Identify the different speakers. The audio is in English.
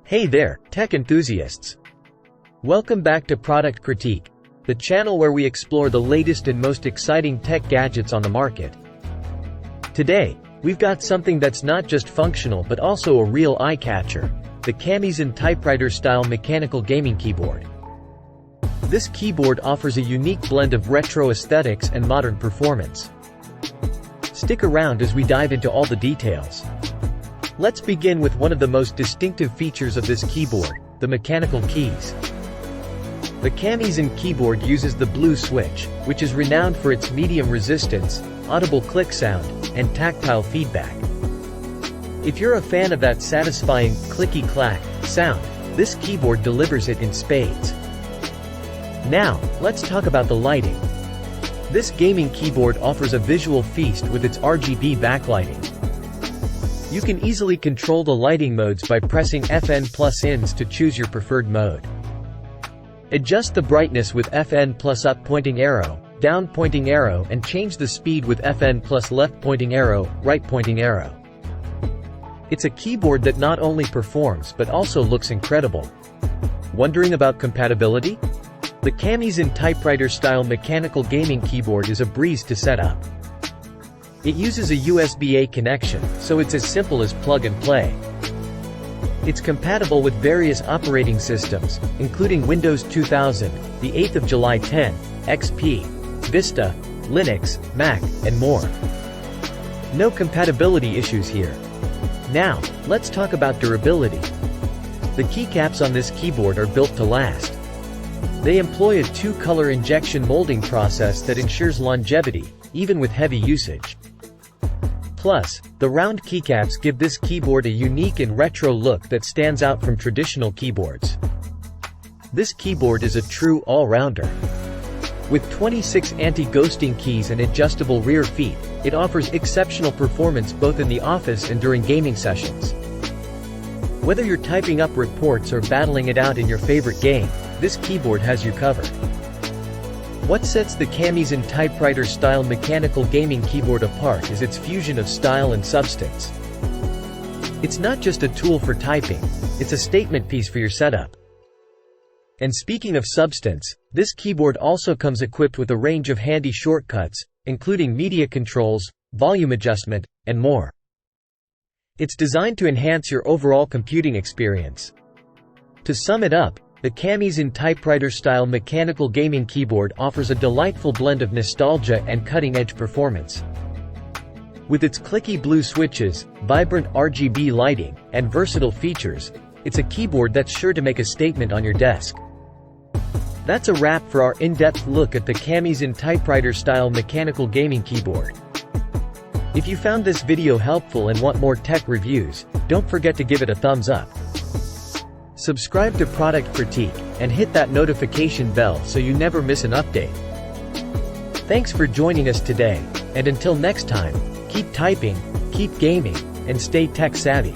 Speaker 1: Hey there, tech enthusiasts! Welcome back to Product Critique, the channel where we explore the latest and most exciting tech gadgets on the market. Today, we've got something that's not just functional but also a real eye-catcher, the Camiysn Typewriter-style mechanical gaming keyboard. This keyboard offers a unique blend of retro aesthetics and modern performance. Stick around as we dive into all the details. Let's begin with one of the most distinctive features of this keyboard, the mechanical keys. The Camiysn keyboard uses the blue switch, which is renowned for its medium resistance, audible click sound, and tactile feedback. If you're a fan of that satisfying clicky-clack sound, this keyboard delivers it in spades. Now, let's talk about the lighting. This gaming keyboard offers a visual feast with its RGB backlighting. You can easily control the lighting modes by pressing FN+ins to choose your preferred mode. Adjust the brightness with FN+ up pointing arrow, down pointing arrow, and change the speed with FN+ left pointing arrow, right pointing arrow. It's a keyboard that not only performs but also looks incredible. Wondering about compatibility? The Camiysn Typewriter-style mechanical gaming keyboard is a breeze to set up. It uses a USB-A connection, so it's as simple as plug and play. It's compatible with various operating systems, including Windows 2000, the 8th of July 10, XP, Vista, Linux, Mac, and more. No compatibility issues here. Now, let's talk about durability. The keycaps on this keyboard are built to last. They employ a two-color injection molding process that ensures longevity, even with heavy usage. Plus, the round keycaps give this keyboard a unique and retro look that stands out from traditional keyboards. This keyboard is a true all-rounder. With 26 anti-ghosting keys and adjustable rear feet, it offers exceptional performance both in the office and during gaming sessions. Whether you're typing up reports or battling it out in your favorite game, this keyboard has you covered. What sets the Camiysn Typewriter-style mechanical gaming keyboard apart is its fusion of style and substance. It's not just a tool for typing, it's a statement piece for your setup. And speaking of substance, this keyboard also comes equipped with a range of handy shortcuts, including media controls, volume adjustment, and more. It's designed to enhance your overall computing experience. To sum it up, the Camiysn Typewriter-style mechanical gaming keyboard offers a delightful blend of nostalgia and cutting-edge performance. With its clicky blue switches, vibrant RGB lighting, and versatile features, it's a keyboard that's sure to make a statement on your desk. That's a wrap for our in-depth look at the Camiysn Typewriter-style mechanical gaming keyboard. If you found this video helpful and want more tech reviews, don't forget to give it a thumbs up. Subscribe to Product Critique, and hit that notification bell so you never miss an update. Thanks for joining us today, and until next time, keep typing, keep gaming, and stay tech savvy.